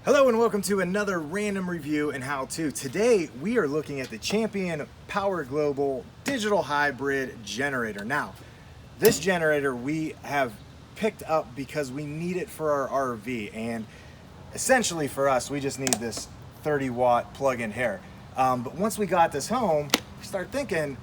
Hello and welcome to another random review and how-to. Today we are looking at the Champion Power Global Digital Hybrid Generator. Now, this generator we have picked up because we need it for our RV, and essentially for us we just need this 30-watt plug-in here. But once we got this home, we start thinking,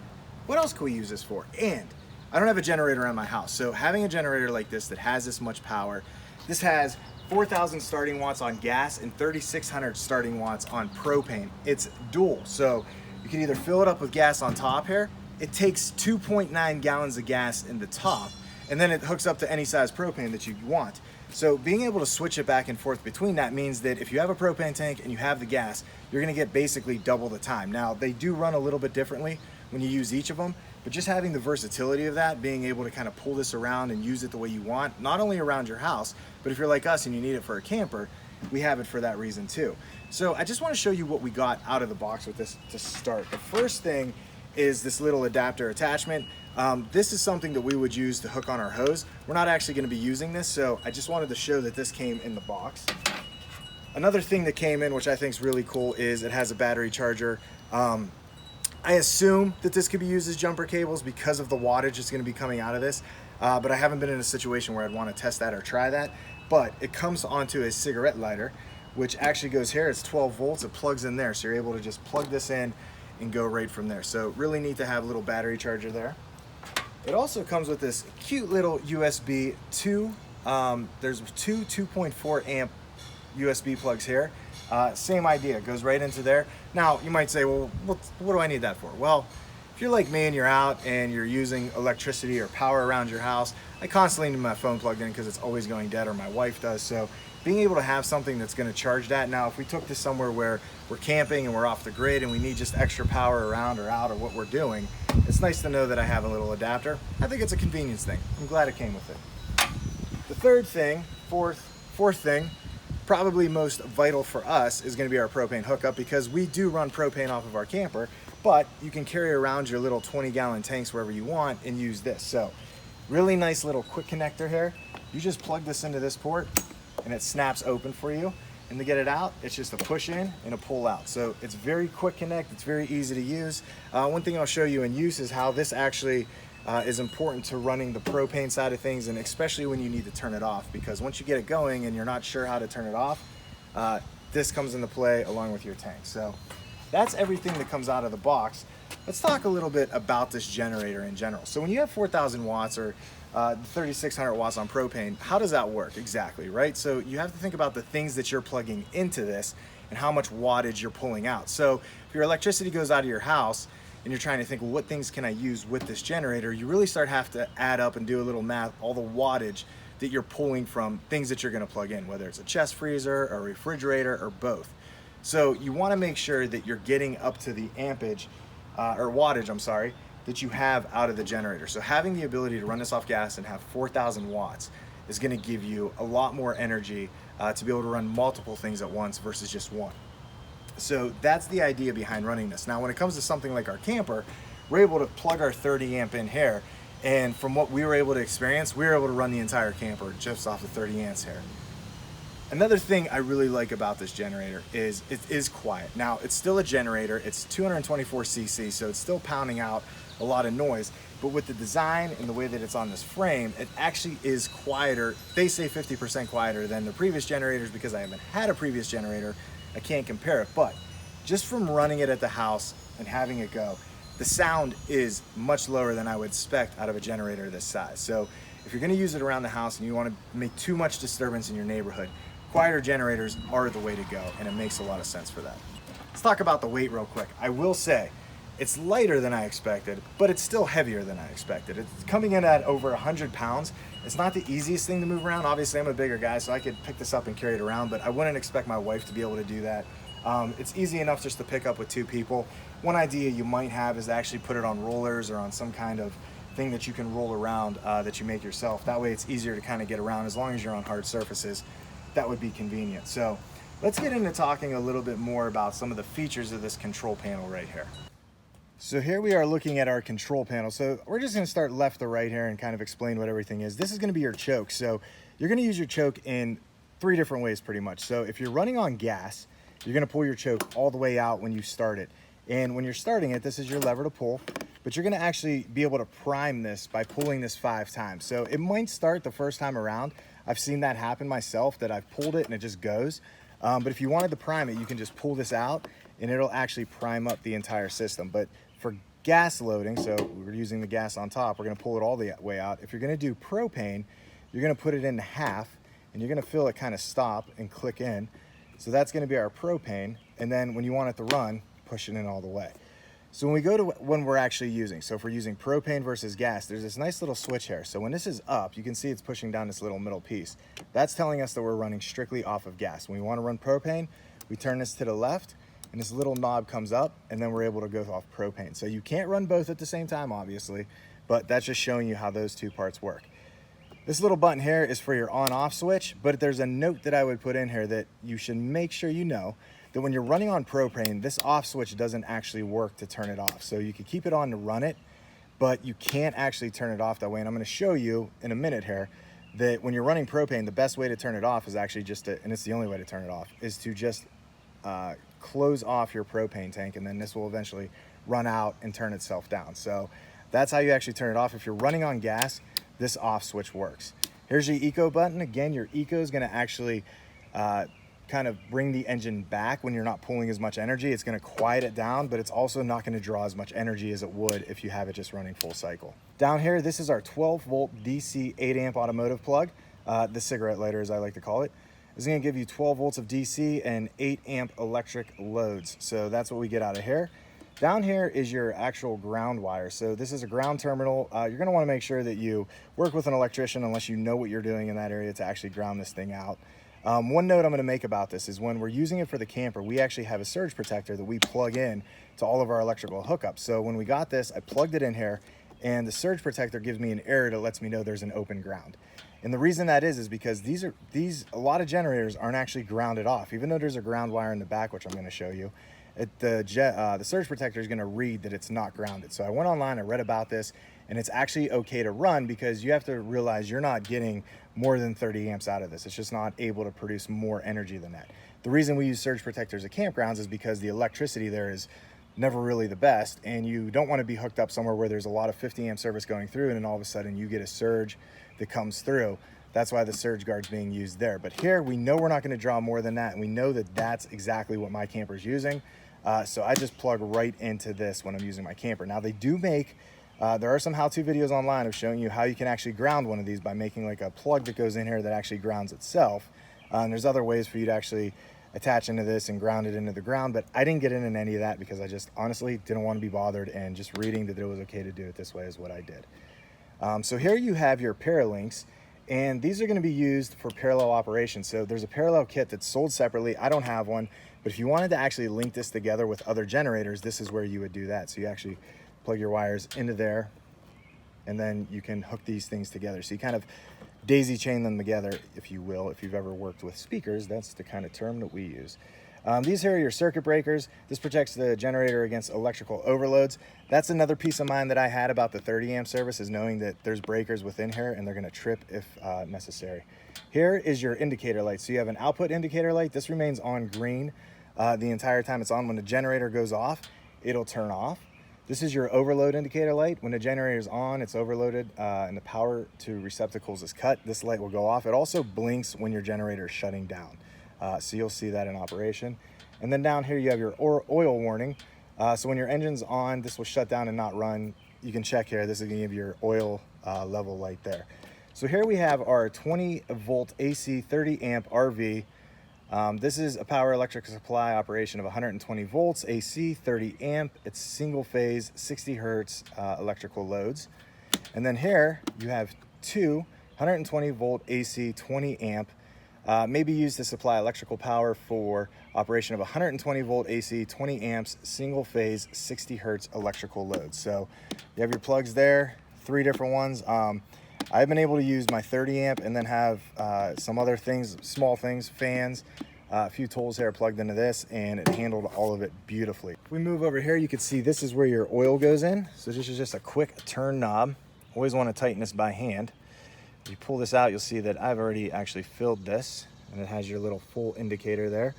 what else can we use this for? And I don't have a generator in my house, so having a generator like this that has this much power, this has 4,000 starting watts on gas and 3,600 starting watts on propane. It's dual, so you can either fill it up with gas on top here. It takes 2.9 gallons of gas in the top, and then it hooks up to any size propane that you want. So being able to switch it back and forth between that means that if you have a propane tank and you have the gas, you're gonna get basically double the time. Now, they do run a little bit differently when you use each of them, but just having the versatility of that, being able to kind of pull this around and use it the way you want, not only around your house, but if you're like us and you need it for a camper, we have it for that reason too. So I just want to show you what we got out of the box with this to start. The first thing is this little adapter attachment. This is something that we would use to hook on our hose. We're not actually going to be using this, so I just wanted to show that this came in the box. Another thing that came in, which I think is really cool, is it has a battery charger. I assume that this could be used as jumper cables because of the wattage that's going to be coming out of this, but I haven't been in a situation where I'd want to test that or try that. But it comes onto a cigarette lighter, which actually goes here. It's 12 volts. It plugs in there, so you're able to just plug this in and go right from there. So really neat to have a little battery charger there. It also comes with this cute little USB 2. There's two 2.4 amp USB plugs here. Same idea, goes right into there. Now, you might say, well, what do I need that for? Well, if you're like me and you're out and you're using electricity or power around your house, I constantly need my phone plugged in because it's always going dead, or my wife does. So being able to have something that's going to charge that. Now, if we took this somewhere where we're camping and we're off the grid and we need just extra power around or out or what we're doing, it's nice to know that I have a little adapter. I think it's a convenience thing. I'm glad it came with it. The third thing, fourth thing, probably most vital for us, is going to be our propane hookup, because we do run propane off of our camper, but you can carry around your little 20-gallon tanks wherever you want and use this. So really nice little quick connector here. You just plug this into this port and it snaps open for you, and to get it out, it's just a push in and a pull out. So it's very quick connect, it's very easy to use. One thing I'll show you in use is how this actually is important to running the propane side of things, and especially when you need to turn it off, because once you get it going and you're not sure how to turn it off, this comes into play along with your tank. So that's everything that comes out of the box. Let's talk a little bit about this generator in general. So when you have 4,000 watts or 3,600 watts on propane, how does that work exactly, right? So you have to think about the things that you're plugging into this and how much wattage you're pulling out. So if your electricity goes out of your house and you're trying to think, well, what things can I use with this generator? You really have to add up and do a little math, all the wattage that you're pulling from things that you're gonna plug in, whether it's a chest freezer, a refrigerator, or both. So you wanna make sure that you're getting up to the ampage, or wattage, I'm sorry, that you have out of the generator. So having the ability to run this off gas and have 4,000 watts is gonna give you a lot more energy to be able to run multiple things at once versus just one. So that's the idea behind running this. Now, when it comes to something like our camper, we're able to plug our 30 amp in here, and from what we were able to experience, we were able to run the entire camper just off of 30 amps here. Another thing I really like about this generator is it is quiet. Now, it's still a generator, it's 224 cc, so it's still pounding out a lot of noise, but with the design and the way that it's on this frame, it actually is quieter. They say 50% quieter than the previous generators. Because I haven't had a previous generator, I can't compare it, but just from running it at the house and having it go, the sound is much lower than I would expect out of a generator this size. So if you're gonna use it around the house and you wanna make too much disturbance in your neighborhood, quieter generators are the way to go, and it makes a lot of sense for that. Let's talk about the weight real quick. I will say, it's lighter than I expected, but it's still heavier than I expected. It's coming in at over 100 pounds. It's not the easiest thing to move around. Obviously, I'm a bigger guy, so I could pick this up and carry it around, but I wouldn't expect my wife to be able to do that. It's easy enough just to pick up with two people. One idea you might have is to actually put it on rollers or on some kind of thing that you can roll around that you make yourself. That way it's easier to kind of get around as long as you're on hard surfaces. That would be convenient. So let's get into talking a little bit more about some of the features of this control panel right here. So here we are looking at our control panel. So we're just gonna start left to right here and kind of explain what everything is. This is gonna be your choke. So you're gonna use your choke in three different ways pretty much. So if you're running on gas, you're gonna pull your choke all the way out when you start it. And when you're starting it, this is your lever to pull, but you're gonna actually be able to prime this by pulling this 5 times. So it might start the first time around. I've seen that happen myself, that I've pulled it and it just goes. But if you wanted to prime it, you can just pull this out and it'll actually prime up the entire system. But for gas loading, so we're using the gas on top, we're gonna pull it all the way out. If you're gonna do propane, you're gonna put it in half and you're gonna feel it kind of stop and click in. So that's gonna be our propane. And then when you want it to run, push it in all the way. So when we go to when we're actually using, so if we're using propane versus gas, there's this nice little switch here. So when this is up, you can see it's pushing down this little middle piece. That's telling us that we're running strictly off of gas. When we want to run propane, we turn this to the left and this little knob comes up and then we're able to go off propane. So you can't run both at the same time, obviously, but that's just showing you how those two parts work. This little button here is for your on-off switch, but there's a note that I would put in here that you should make sure you know that when you're running on propane, this off switch doesn't actually work to turn it off. So you can keep it on to run it, but you can't actually turn it off that way. And I'm gonna show you in a minute here that when you're running propane, the best way to turn it off is actually just to, and it's the only way to turn it off, is to just close off your propane tank, and then this will eventually run out and turn itself down. So that's how you actually turn it off. If you're running on gas, this off switch works. Here's your eco button. Again, your eco is gonna actually kind of bring the engine back when you're not pulling as much energy. It's gonna quiet it down, but it's also not gonna draw as much energy as it would if you have it just running full cycle. Down here, this is our 12 volt DC 8 amp automotive plug. The cigarette lighter, as I like to call it. It's gonna give you 12 volts of DC and 8 amp electric loads. So that's what we get out of here. Down here is your actual ground wire. So this is a ground terminal. You're gonna wanna make sure that you work with an electrician unless you know what you're doing in that area to actually ground this thing out. One note I'm going to make about this is when we're using it for the camper, we actually have a surge protector that we plug in to all of our electrical hookups. So when we got this, I plugged it in here and the surge protector gives me an error that lets me know there's an open ground. And the reason that is because a lot of generators aren't actually grounded off, even though there's a ground wire in the back, which I'm going to show you. The surge protector is going to read that it's not grounded. So I went online, I read about this, and it's actually okay to run because you have to realize you're not getting more than 30 amps out of this. It's just not able to produce more energy than that. The reason we use surge protectors at campgrounds is because the electricity there is never really the best, and you don't want to be hooked up somewhere where there's a lot of 50 amp service going through and then all of a sudden you get a surge that comes through. That's why the surge guard's being used there. But here we know we're not going to draw more than that, and we know that that's exactly what my camper is using. So I just plug right into this when I'm using my camper. Now they do make, there are some how-to videos online of showing you how you can actually ground one of these by making like a plug that goes in here that actually grounds itself. And there's other ways for you to actually attach into this and ground it into the ground, but I didn't get into any of that because I just honestly didn't want to be bothered, and just reading that it was okay to do it this way is what I did. So here you have your Paralinks, and these are going to be used for parallel operations. So there's a parallel kit that's sold separately. I don't have one, but if you wanted to actually link this together with other generators, this is where you would do that. So you actually plug your wires into there, and then you can hook these things together. So you kind of daisy chain them together, if you will. If you've ever worked with speakers, that's the kind of term that we use. These here are your circuit breakers. This protects the generator against electrical overloads. That's another peace of mind that I had about the 30 amp service, is knowing that there's breakers within here and they're gonna trip if necessary. Here is your indicator light. So you have an output indicator light. This remains on green the entire time it's on. When the generator goes off, it'll turn off. This is your overload indicator light. When the generator is on, it's overloaded and the power to receptacles is cut, this light will go off. It also blinks when your generator is shutting down. So you'll see that in operation. And then down here you have your oil warning. So when your engine's on, this will shut down and not run. You can check here, this is gonna give your oil level light there. So here we have our 20 volt AC 30 amp RV. This is a power electric supply operation of 120 volts AC 30 amp. It's single phase 60 hertz electrical loads. And then here you have two 120 volt AC 20 amp may be used to supply electrical power for operation of 120 volt AC 20 amps single phase 60 hertz electrical loads. So you have your plugs there, 3 different ones. I've been able to use my 30 amp and then have some other things, small things, fans, a few tools here plugged into this, and it handled all of it beautifully. If we move over here, you can see this is where your oil goes in. So this is just a quick turn knob. Always want to tighten this by hand. If you pull this out, you'll see that I've already actually filled this. and it has your little full indicator there.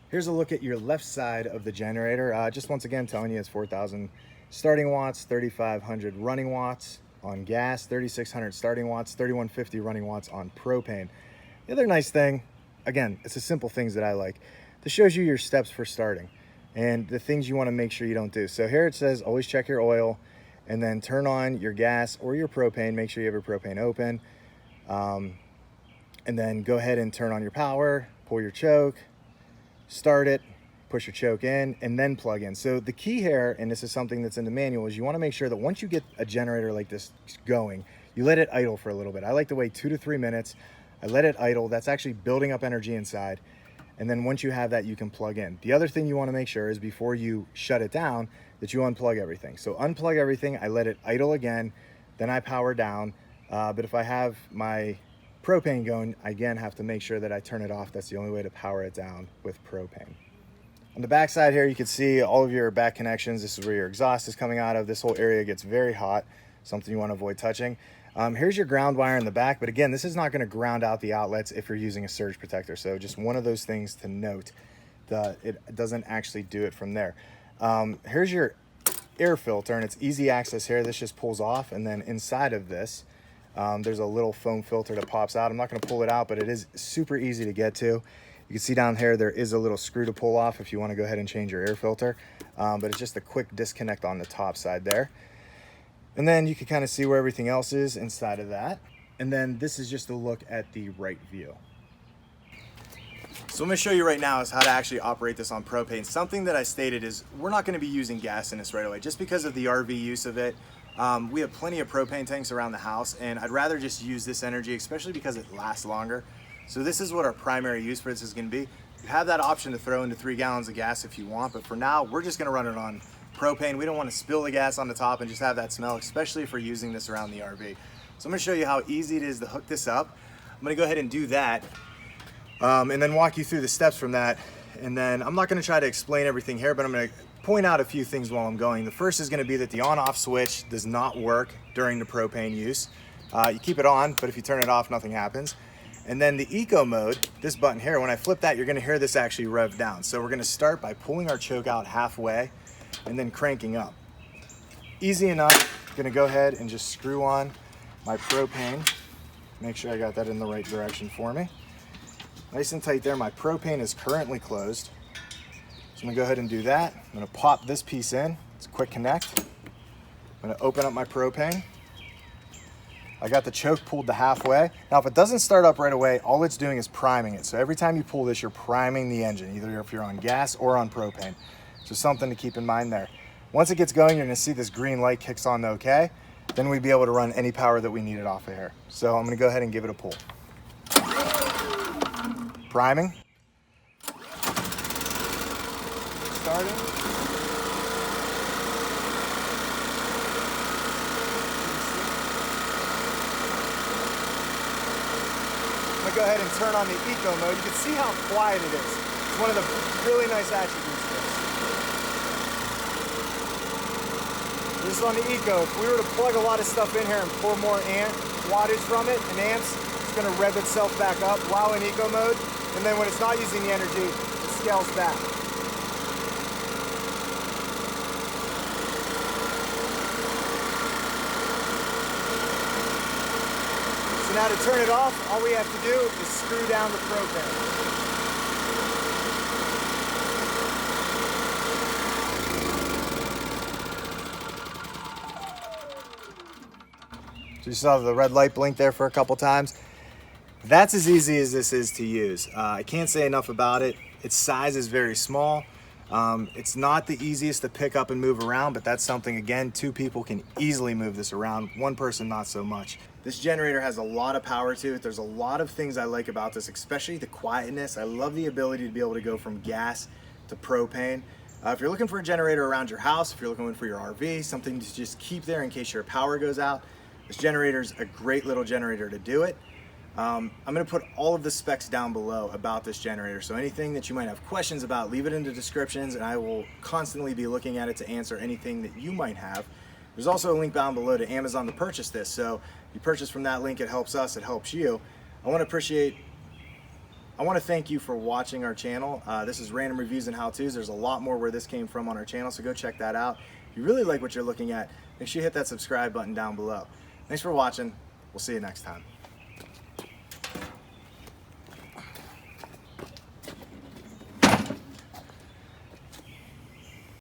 Here's a look at your left side of the generator. Just once again telling you it's 4,000 starting watts, 3,500 running watts on gas, 3,600 starting watts, 3,150 running watts on propane. The other nice thing, again, it's the simple things that I like. This shows you your steps for starting and the things you want to make sure you don't do. So here it says always check your oil, and then turn on your gas or your propane. Make sure you have your propane open, and then go ahead and turn on your power, pull your choke, start it, push your choke in, and then plug in. So the key here, and this is something that's in the manual, is you want to make sure that once you get a generator like this going, you let it idle for a little bit. I like to wait 2 to 3 minutes. I let it idle. That's actually building up energy inside. And then once you have that, you can plug in. The other thing you want to make sure is before you shut it down, that you unplug everything. So unplug everything, I let it idle again, then I power down. But if I have my propane going, I again have to make sure that I turn it off. That's the only way to power it down with propane. On the back side here, you can see all of your back connections. This is where your exhaust is coming out of. This whole area gets very hot, something you want to avoid touching. Here's your ground wire in the back, but again, this is not going to ground out the outlets if you're using a surge protector. So just one of those things to note, that it doesn't actually do it from there. Here's your air filter, and it's easy access here. This just pulls off, and then inside of this, there's a little foam filter that pops out. I'm not going to pull it out, but it is super easy to get to. You can see down here, there is a little screw to pull off if you want to go ahead and change your air filter, but it's just a quick disconnect on the top side there. And then you can kind of see where everything else is inside of that. And then this is just a look at the right view. So what I'm going to show you right now is how to actually operate this on propane. Something that I stated is we're not going to be using gas in this right away just because of the RV use of it. We have plenty of propane tanks around the house, and I'd rather just use this energy, especially because it lasts longer. So this is what our primary use for this is going to be. You have that option to throw into 3 gallons of gas if you want, but for now we're just going to run it on propane. We don't want to spill the gas on the top and just have that smell, especially if we're using this around the RV. So I'm going to show you how easy it is to hook this up. I'm going to go ahead and do that, and then walk you through the steps from that. And then I'm not going to try to explain everything here, but I'm going to point out a few things while I'm going. The first is going to be that the on-off switch does not work during the propane use. You keep it on, but if you turn it off, nothing happens. And then the eco mode, this button here, when I flip that, you're going to hear this actually rev down. So we're going to start by pulling our choke out halfway and then cranking up. Easy enough. I'm going to go ahead and just screw on my propane. Make sure I got that in the right direction for me. Nice and tight there. My propane is currently closed. So I'm going to go ahead and do that. I'm going to pop this piece in. It's a quick connect. I'm going to open up my propane. I got the choke pulled to halfway. Now, if it doesn't start up right away, all it's doing is priming it. So every time you pull this, you're priming the engine, either if you're on gas or on propane. So something to keep in mind there. Once it gets going, you're going to see this green light kicks on to OK. Then we'd be able to run any power that we needed off of here. So I'm going to go ahead and give it a pull. Priming. Starting. I'm going to go ahead and turn on the eco mode. You can see how quiet it is. It's one of the really nice attributes of this. This is on the eco. If we were to plug a lot of stuff in here and pour more wattage from it and amps, it's going to rev itself back up while in eco mode. And then when it's not using the energy, it scales back. So now to turn it off, all we have to do is screw down the propane. So you saw the red light blink there for a couple times. That's as easy as this is to use. I can't say enough about it. Its size is very small. It's not the easiest to pick up and move around, but that's something, again, 2 people can easily move this around. 1 person, not so much. This generator has a lot of power to it. There's a lot of things I like about this, especially the quietness. I love the ability to be able to go from gas to propane. If you're looking for a generator around your house, if you're looking for your RV, something to just keep there in case your power goes out, this generator is a great little generator to do it. I'm going to put all of the specs down below about this generator, so anything that you might have questions about, leave it in the descriptions, and I will constantly be looking at it to answer anything that you might have. There's also a link down below to Amazon to purchase this, so if you purchase from that link, it helps us, it helps you. I want to I want to thank you for watching our channel. This is Random Reviews and How-Tos. There's a lot more where this came from on our channel, so go check that out. If you really like what you're looking at, make sure you hit that subscribe button down below. Thanks for watching. We'll see you next time.